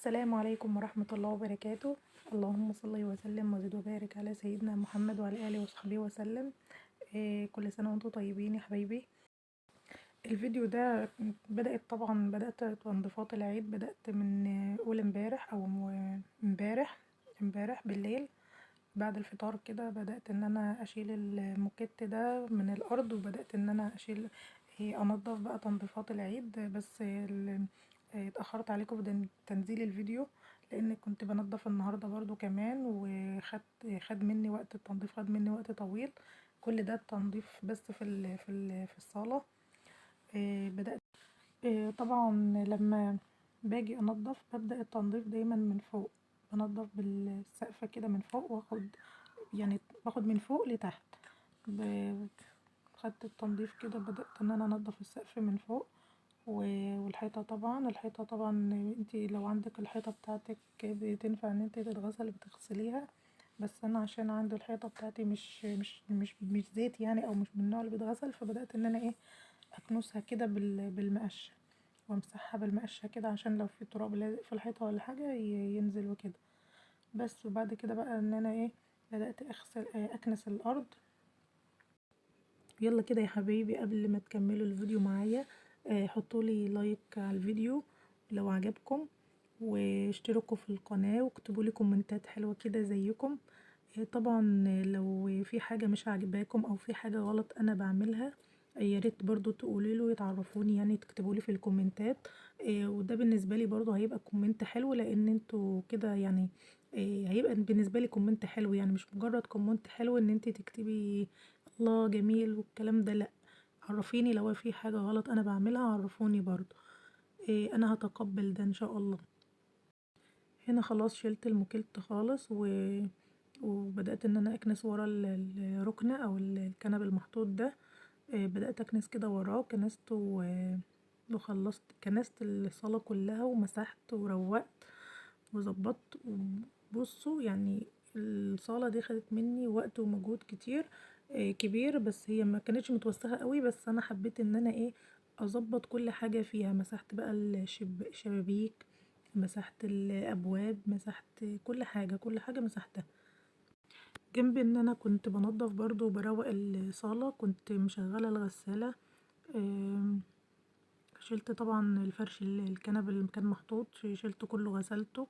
السلام عليكم ورحمة الله وبركاته. اللهم صل وسلم وزد وبارك على سيدنا محمد وعلى آله وصحبه وسلم. كل سنة وانتم طيبين يا حبايبي. الفيديو ده بدأت تنظيفات العيد، بدأت من أول امبارح أو امبارح بالليل بعد الفطار كده. بدأت ان انا اشيل الموكيت ده من الارض، وبدأت ان انا انضف بقى تنظيفات العيد. بس اتأخرت عليكم في تنزيل الفيديو لان كنت بنضف النهارده برضو كمان، خد مني وقت التنظيف، خد مني وقت طويل. كل ده التنظيف بس في الصالة. بدأت طبعا لما باجي انضف ببدأ التنظيف دايما من فوق، بنضف بالسقف كده من فوق، باخد من فوق لتحت. خدت التنظيف كده، بدأت ان انا انضف السقف من فوق الحيطة طبعا انتي لو عندك الحيطة بتاعتك بتنفع ان انتي تتغسل بتغسليها. بس انا عشان عندي الحيطة بتاعتي مش زيت يعني، او مش من النوع اللي بيتغسل، فبدأت ان انا اكنسها كده بالمقشة، وامسحها بالمقشة كده عشان لو في تراب لازق في الحيطة ولا حاجة ينزل وكده. بس وبعد كده بقى ان انا بدأت اغسل اكنس الارض. يلا كده يا حبايبي، قبل ما تكملوا الفيديو معايا حطولي لايك على الفيديو لو عجبكم، واشتركوا في القناة، واكتبولي كومنتات حلوة كده زيكم. طبعا لو في حاجة مش عاجباكم او في حاجة غلط انا بعملها، ياريت برضو تقوليله، يتعرفوني يعني، تكتبولي في الكومنتات. وده بالنسبة لي برضو هيبقى كومنت حلو، لان انتوا كده يعني هيبقى بالنسبة لي كومنت حلو، يعني مش مجرد كومنت حلو ان انتي تكتبي الله جميل والكلام ده، لا، عرفيني لو في حاجة غلط انا بعملها، عرفوني برضو. انا هتقبل ده ان شاء الله. هنا خلاص شلت الموكيت خالص، وبدأت ان انا اكنس ورا الركنة او الكنب المحطوط ده. بدأت اكنس كده وراه، كنست وخلصت، كنست الصالة كلها ومسحت وروقت وظبطت. بصوا يعني الصالة دي خدت مني وقت ومجهود كبير، بس هي ما كانتش متوسخة قوي، بس انا حبيت ان انا اظبط كل حاجة فيها. مسحت بقى الشبابيك، مسحت الابواب، مسحت كل حاجة مسحتها. جنب ان انا كنت بنضف برضو وبروق الصالة، كنت مشغلة الغسالة. شلت طبعا الفرش الكنب اللي كان محطوط، شلته كله غسلته.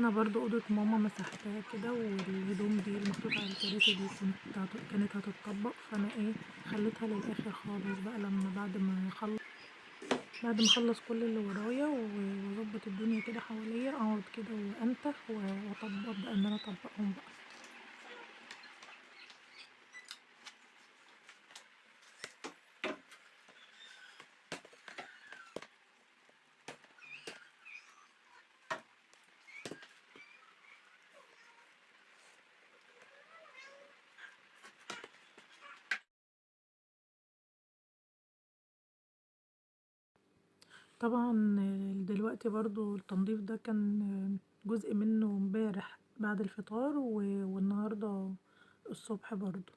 هنا برضو اوضه ماما مسحتها كده، والهدوم دي المحطوطه على الكراسي دي كانت هتتطبق، فانا ايه خليتها للاخر خالص بقى، لما بعد ما اخلص كل اللي ورايا واظبط الدنيا كده حواليا، اقعد كده وانتخ وابدا ان انا اطبقهم بقى. طبعا دلوقتي برضو التنظيف ده كان جزء منه امبارح بعد الفطار والنهارده الصبح برضو.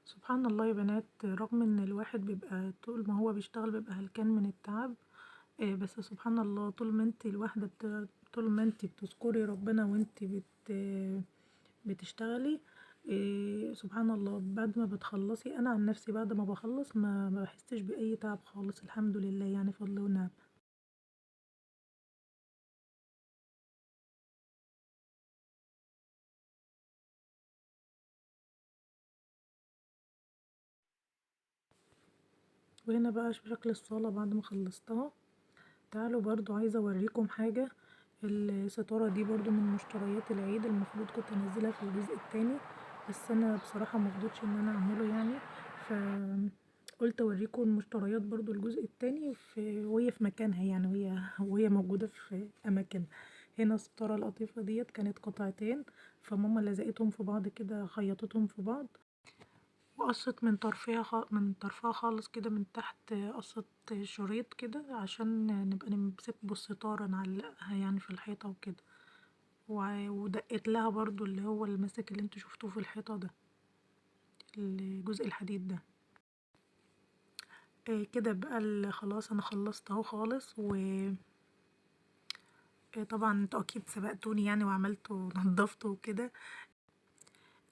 سبحان الله يا بنات، رغم ان الواحد بيبقى طول ما هو بيشتغل بيبقى هلكان من التعب، بس سبحان الله طول ما انت الواحدة طول ما انت بتذكري ربنا وانت بتشتغلي، سبحان الله بعد ما بتخلصي، انا عن نفسي بعد ما بخلص ما بحسش باي تعب خالص، الحمد لله يعني، فضل ونعم. وهنا بقى شكل الصالة بعد ما خلصتها. تعالوا برضو عايزة اوريكم حاجة. الستارة دي برضو من مشتريات العيد، المفروض كنت انزلها في الجزء التاني، بس انا بصراحة مرضتش ان انا اعمله يعني، فقلت اوريكم المشتريات برضو الجزء التاني وهي في مكانها يعني، وهي موجودة في اماكنها. هنا الستارة القطيفة ديت كانت قطعتين، فماما لزقتهم في بعض كده، خيطتهم في بعض، وقصت من طرفها خالص كده من تحت، قصت شريط كده عشان نبقى نمسك بالستارة نعلقها يعني في الحيطة وكده، ودقت لها برضو اللي هو المسك اللي انتوا شفتوه في الحيطة ده، الجزء الحديد ده. كده بقى خلاص انا خلصت اهو خالص، طبعا انتوا اكيد سبقتوني يعني وعملتوا ونضفتوا وكده.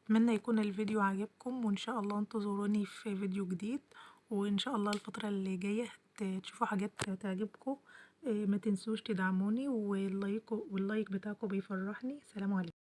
اتمنى يكون الفيديو عجبكم، وان شاء الله انتظروني في فيديو جديد، وان شاء الله الفترة اللي جاية تشوفوا حاجات تعجبكم. ما تنسوش تدعموني، واللايك بتاعكم بيفرحني. سلام عليكم.